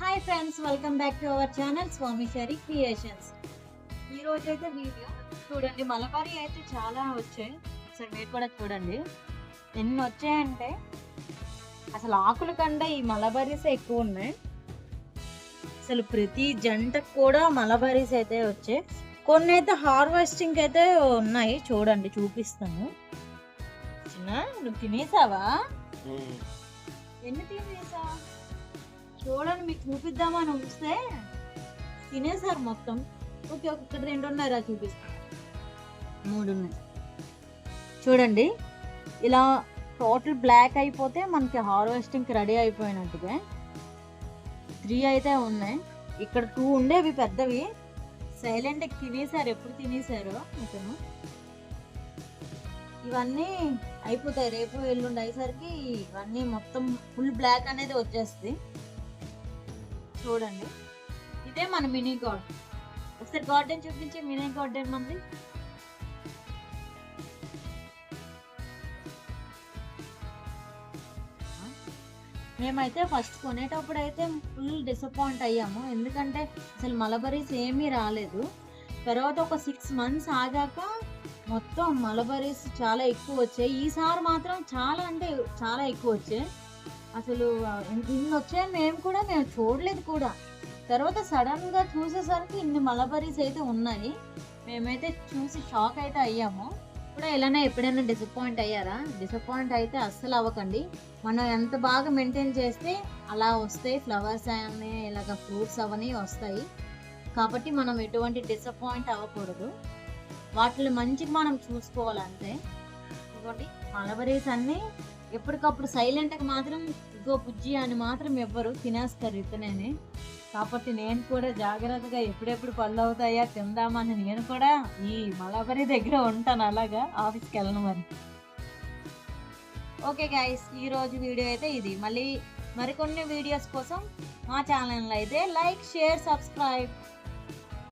Hi friends, welcome back to our channel Swamishwari creations. ఈ రోజు అయితే వీడియో చూడండి, మలబారీ అయితే చాలా వచ్చాయి. ఒకసారి మీరు కూడా చూడండి ఎన్ని వచ్చాయంటే అసలు ఆకుల కంటే ఈ మలబారీస్ ఎక్కువ ఉన్నాయి. అసలు ప్రతి జంటకు కూడా మలబారీస్ అయితే వచ్చాయి. కొన్ని అయితే హార్వెస్టింగ్ అయితే ఉన్నాయి, చూడండి చూపిస్తాను. చిన్న నువ్వు తినేసావా? ఎన్ని తినేసా చూడండి, మీకు చూపిద్దామని వస్తే తినేసారు మొత్తం. ఓకే, ఒక్కొక్కటి 2 ఉన్నారా చూపిస్తాను. 3 ఉన్నాయి చూడండి. ఇలా టోటల్ బ్లాక్ అయిపోతే మనకి హార్వెస్టింగ్కి రెడీ అయిపోయినట్టుగా 3 అయితే ఉన్నాయి. ఇక్కడ 2 ఉండేవి పెద్దవి, సైలెంట్ తినేసారు. ఎప్పుడు తినేసారో ఇతను. ఇవన్నీ అయిపోతాయి, రేపు ఎల్లుండి అయ్యేసరికి ఇవన్నీ మొత్తం ఫుల్ బ్లాక్ అనేది వచ్చేస్తుంది. చూడండి, ఇదే మన మినీ గార్డెన్. ఒకసారి గార్డెన్ చూపించి, మినీ గార్డెన్ మంది. మేమైతే ఫస్ట్ కొనేటప్పుడు అయితే ఫుల్ డిసప్పాయింట్ అయ్యాము, ఎందుకంటే అసలు మలబరీస్ ఏమీ రాలేదు. తర్వాత ఒక 6 months ఆగాక మొత్తం మలబరీస్ చాలా ఎక్కువ వచ్చాయి. ఈసారి మాత్రం చాలా అంటే చాలా ఎక్కువ వచ్చాయి. అసలు ఇన్ని వచ్చాయని మేము చూడలేదు కూడా. తర్వాత సడన్గా చూసేసరికి ఇన్ని మలబరీస్ అయితే ఉన్నాయి. మేమైతే చూసి షాక్ అయితే అయ్యాము. కూడా ఇలానే ఎప్పుడైనా డిసప్పాయింట్ అయ్యారా? డిసప్పాయింట్ అయితే అస్సలు అవ్వకండి. మనం ఎంత బాగా మెయింటైన్ చేస్తే అలా వస్తాయి. ఫ్లవర్స్ అని ఇలాగ ఫ్రూట్స్ అవన్నీ వస్తాయి. కాబట్టి మనం ఎటువంటి డిసప్పాయింట్ అవ్వకూడదు. వాటిని మంచిగా మనం చూసుకోవాలంటే. ఇంకోటి మలబరీస్ అన్నీ ఎప్పటికప్పుడు సైలెంట్గా మాత్రం ఇగో బుజ్జి అని మాత్రం ఎవ్వరు తినేస్తారు ఇతనేని. కాబట్టి నేను కూడా జాగ్రత్తగా ఎప్పుడెప్పుడు పళ్ళు అవుతాయా తిందామని నేను కూడా ఈ మలబరీ దగ్గర ఉంటాను, అలాగా ఆఫీస్కి వెళ్ళను మరి. ఓకే గైస్, ఈరోజు వీడియో అయితే ఇది. మళ్ళీ మరికొన్ని వీడియోస్ కోసం మా ఛానల్ అయితే లైక్, షేర్, సబ్స్క్రైబ్.